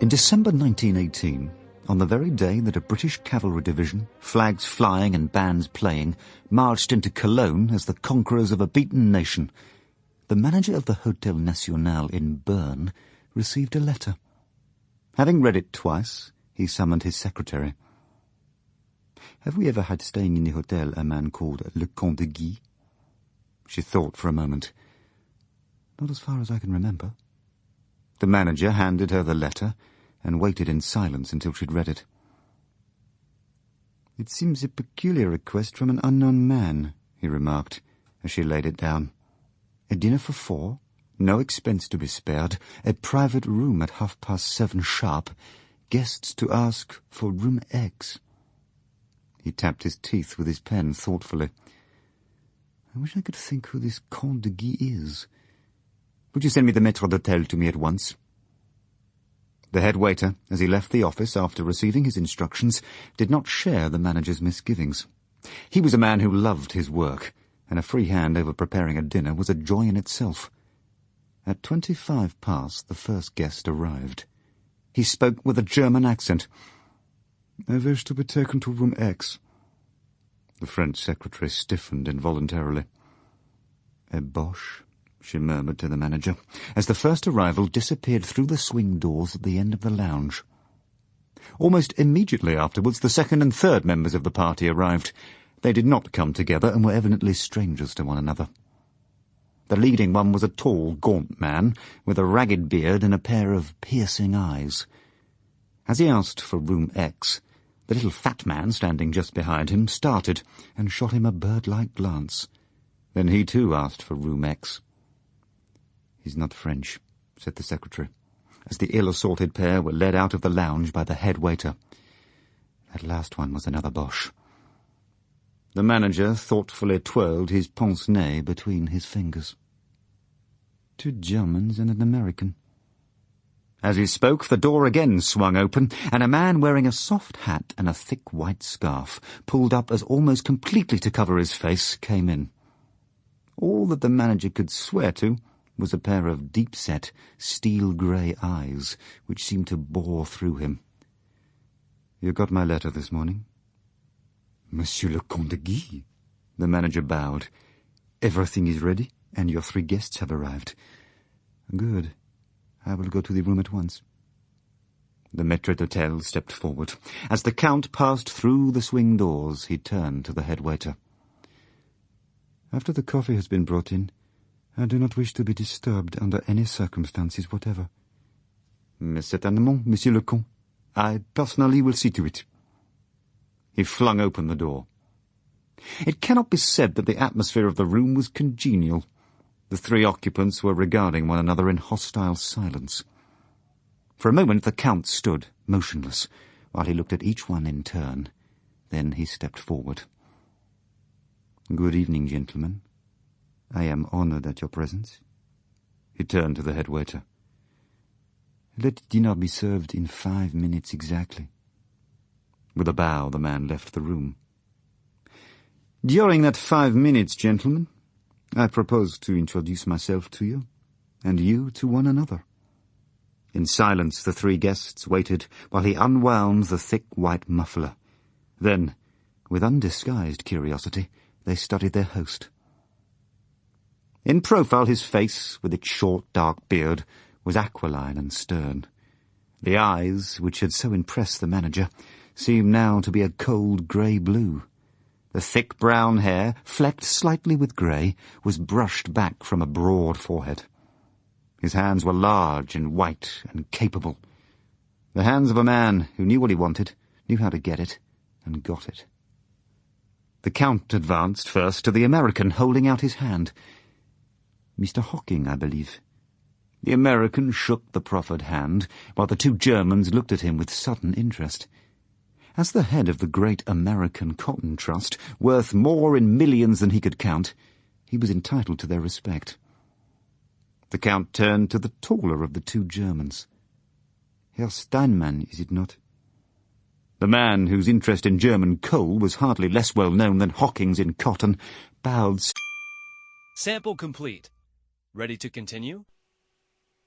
In December 1918, on the very day that a British cavalry division, flags flying and bands playing, marched into Cologne as the conquerors of a beaten nation, the manager of the Hotel National in Bern received a letter. Having read it twice, he summoned his secretary. "Have we ever had staying in the hotel a man called Le Comte de Guy?" She thought for a moment. "Not as far as I can remember." The manager handed her the letter and waited in silence until she'd read it. "It seems a peculiar request from an unknown man," he remarked, as she laid it down. "A dinner for 4, no expense to be spared, a private room at 7:30 sharp, guests to ask for room X." He tapped his teeth with his pen thoughtfully. "I wish I could think who this Comte de Guy is. Would you send me the maître d'hôtel to me at once?" The head waiter, as he left the office after receiving his instructions, did not share the manager's misgivings. He was a man who loved his work, and a free hand over preparing a dinner was a joy in itself. At 25 past, the first guest arrived. He spoke with a German accent. "I wish to be taken to room X." The French secretary stiffened involuntarily. "A Boche," she murmured to the manager, as the first arrival disappeared through the swing doors at the end of the lounge. Almost immediately afterwards, the second and third members of the party arrived. They did not come together and were evidently strangers to one another. The leading one was a tall, gaunt man, with a ragged beard and a pair of piercing eyes. As he asked for room X, the little fat man standing just behind him started and shot him a bird-like glance. Then he too asked for room X. "He's not French," said the secretary, as the ill-assorted pair were led out of the lounge by the head waiter. "That last one was another Boche." The manager thoughtfully twirled his pince-nez between his fingers. "2 Germans and an American." As he spoke, the door again swung open, and a man wearing a soft hat and a thick white scarf, pulled up as almost completely to cover his face, came in. All that the manager could swear to was a pair of deep-set, steel-grey eyes, which seemed to bore through him. "You got my letter this morning?" "Monsieur le Comte de Guy," the manager bowed. "Everything is ready, and your 3 guests have arrived." "Good. I will go to the room at once." The maître d'hôtel stepped forward. As the Count passed through the swing doors, he turned to the head waiter. "After the coffee has been brought in, I do not wish to be disturbed under any circumstances whatever." "Mais certainement, Monsieur le Comte. I personally will see to it." He flung open the door. It cannot be said that the atmosphere of the room was congenial. The 3 occupants were regarding one another in hostile silence. For a moment the Count stood, motionless, while he looked at each one in turn. Then he stepped forward. "Good evening, gentlemen. I am honoured at your presence." He turned to the head waiter. "Let dinner be served in 5 minutes exactly." With a bow, the man left the room. "During that 5 minutes, gentlemen, I propose to introduce myself to you, and you to one another." In silence, the 3 guests waited while he unwound the thick white muffler. Then, with undisguised curiosity, they studied their host. In profile, his face, with its short, dark beard, was aquiline and stern. The eyes, which had so impressed the manager, seemed now to be a cold grey blue. The thick brown hair, flecked slightly with grey, was brushed back from a broad forehead. His hands were large and white and capable. The hands of a man who knew what he wanted, knew how to get it, and got it. The Count advanced first to the American, holding out his hand. "Mr. Hocking, I believe." The American shook the proffered hand, while the 2 Germans looked at him with sudden interest. As the head of the great American Cotton Trust, worth more in millions than he could count, he was entitled to their respect. The Count turned to the taller of the 2 Germans. "Herr Steinmann, is it not?" The man, whose interest in German coal was hardly less well known than Hocking's in cotton, bowed. Sample complete. Ready to continue?